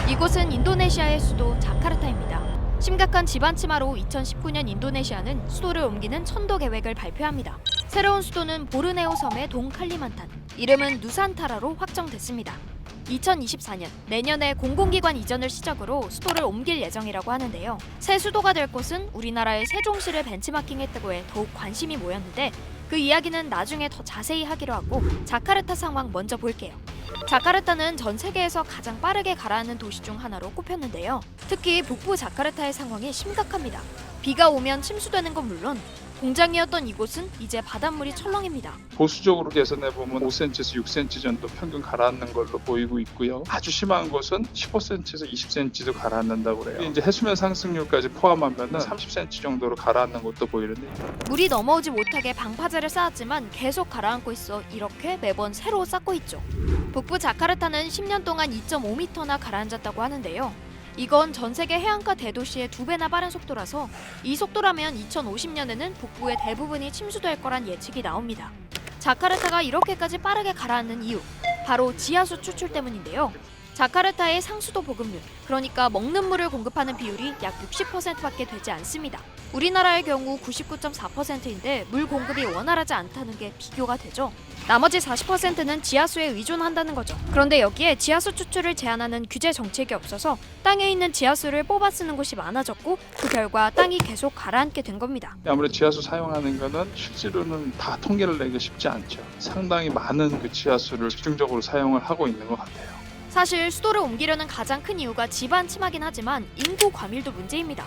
이곳은 인도네시아의 수도 자카르타입니다. 심각한 지반 침하로 2019년 인도네시아는 수도를 옮기는 천도 계획을 발표합니다. 새로운 수도는 보르네오 섬의 동칼리만탄, 이름은 누산타라로 확정됐습니다. 2024년 내년에 공공기관 이전을 시작으로 수도를 옮길 예정이라고 하는데요. 새 수도가 될 곳은 우리나라의 세종시를 벤치마킹했다고 해 더욱 관심이 모였는데 그 이야기는 나중에 더 자세히 하기로 하고 자카르타 상황 먼저 볼게요. 자카르타는 전 세계에서 가장 빠르게 가라앉는 도시 중 하나로 꼽혔는데요. 특히 북부 자카르타의 상황이 심각합니다. 비가 오면 침수되는 건 물론 공장이었던 이곳은 이제 바닷물이 철렁입니다. 보수적으로 계산해보면 5cm에서 6cm 정도 평균 가라앉는 걸로 보이고 있고요. 아주 심한 곳은 15cm에서 20cm도 가라앉는다고 그래요. 이제 해수면 상승률까지 포함하면 30cm 정도로 가라앉는 것도 보이는데, 물이 넘어오지 못하게 방파제를 쌓았지만 계속 가라앉고 있어 이렇게 매번 새로 쌓고 있죠. 북부 자카르타는 10년 동안 2.5m나 가라앉았다고 하는데요. 이건 전 세계 해안가 대도시의 2배나 빠른 속도라서 이 속도라면 2050년에는 북부의 대부분이 침수될 거란 예측이 나옵니다. 자카르타가 이렇게까지 빠르게 가라앉는 이유, 바로 지하수 추출 때문인데요. 자카르타의 상수도 보급률, 그러니까 먹는 물을 공급하는 비율이 약 60%밖에 되지 않습니다. 우리나라의 경우 99.4%인데 물 공급이 원활하지 않다는 게 비교가 되죠. 나머지 40%는 지하수에 의존한다는 거죠. 그런데 여기에 지하수 추출을 제한하는 규제 정책이 없어서 땅에 있는 지하수를 뽑아 쓰는 곳이 많아졌고 그 결과 땅이 계속 가라앉게 된 겁니다. 아무래도 지하수 사용하는 거는 실제로는 다 통계를 내기 쉽지 않죠. 상당히 많은 그 지하수를 집중적으로 사용을 하고 있는 것 같아요. 사실 수도를 옮기려는 가장 큰 이유가 지반 침하긴 하지만 인구 과밀도 문제입니다.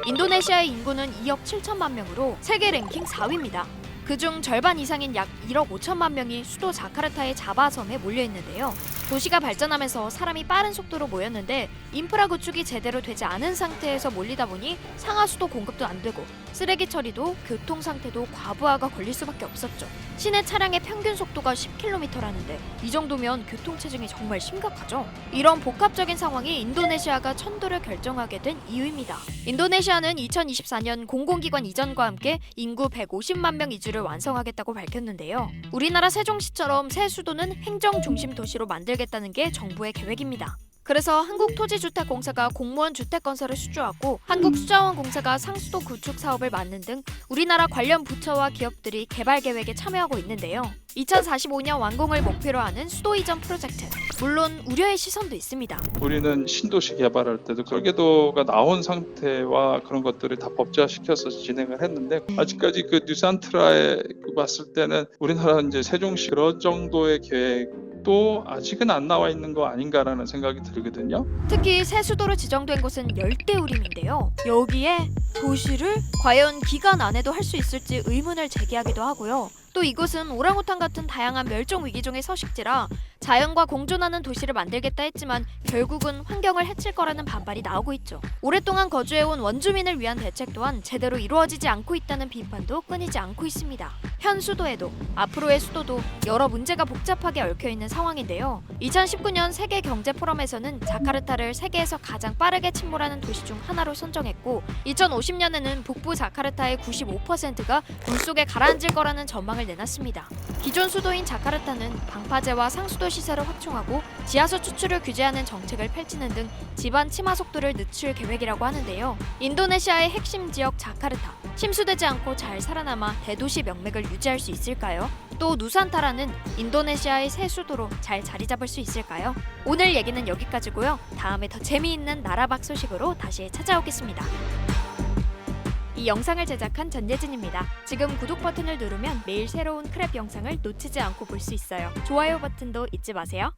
인도네시아의 인구는 2억 7천만 명으로 세계 랭킹 4위입니다. 그중 절반 이상인 약 1억 5천만 명이 수도 자카르타의 자바섬에 몰려 있는데요. 도시가 발전하면서 사람이 빠른 속도로 모였는데 인프라 구축이 제대로 되지 않은 상태에서 몰리다 보니 상하수도 공급도 안 되고 쓰레기 처리도 교통 상태도 과부하가 걸릴 수밖에 없었죠. 시내 차량의 평균 속도가 10km라는데 이 정도면 교통체증이 정말 심각하죠. 이런 복합적인 상황이 인도네시아가 천도를 결정하게 된 이유입니다. 인도네시아는 2024년 공공기관 이전과 함께 인구 150만 명 이주를 완성하겠다고 밝혔는데요. 우리나라 세종시처럼 새 수도는 행정 중심 도시로 만들겠다는 게 정부의 계획입니다. 그래서 한국토지주택공사가 공무원 주택건설을 수주하고 한국수자원공사가 상수도 구축 사업을 맡는 등 우리나라 관련 부처와 기업들이 개발 계획에 참여하고 있는데요. 2045년 완공을 목표로 하는 수도 이전 프로젝트. 물론 우려의 시선도 있습니다. 우리는 신도시 개발할 때도 설계도가 나온 상태와 그런 것들을 다 법제화시켜서 진행을 했는데 아직까지 그 뉴산트라에 봤을 때는 우리나라 이제 세종시 그런 정도의 계획도 아직은 안 나와 있는 거 아닌가라는 생각이 들거든요. 특히 새 수도로 지정된 곳은 열대우림인데요. 여기에 도시를 과연 기간 안에도 할 수 있을지 의문을 제기하기도 하고요. 또 이곳은 오랑우탄 같은 다양한 멸종 위기종의 서식지라 자연과 공존하는 도시를 만들겠다 했지만 결국은 환경을 해칠 거라는 반발이 나오고 있죠. 오랫동안 거주해온 원주민을 위한 대책 또한 제대로 이루어지지 않고 있다는 비판도 끊이지 않고 있습니다. 현 수도에도 앞으로의 수도도 여러 문제가 복잡하게 얽혀있는 상황인데요. 2019년 세계경제포럼에서는 자카르타를 세계에서 가장 빠르게 침몰하는 도시 중 하나로 선정했고 2050년에는 북부 자카르타의 95%가 물속에 가라앉을 거라는 전망을 내놨습니다. 기존 수도인 자카르타는 방파제와 상수도 시설을 확충하고 지하수 추출을 규제하는 정책을 펼치는 등 지반 침하 속도를 늦출 계획이라고 하는데요. 인도네시아의 핵심 지역 자카르타, 침수되지 않고 잘 살아남아 대도시 명맥을 유지할 수 있을까요? 또 누산타라는 인도네시아의 새 수도로 잘 자리 잡을 수 있을까요? 오늘 얘기는 여기까지고요. 다음에 더 재미있는 나라밖 소식으로 다시 찾아오겠습니다. 이 영상을 제작한 전예진입니다. 지금 구독 버튼을 누르면 매일 새로운 크랩 영상을 놓치지 않고 볼 수 있어요. 좋아요 버튼도 잊지 마세요.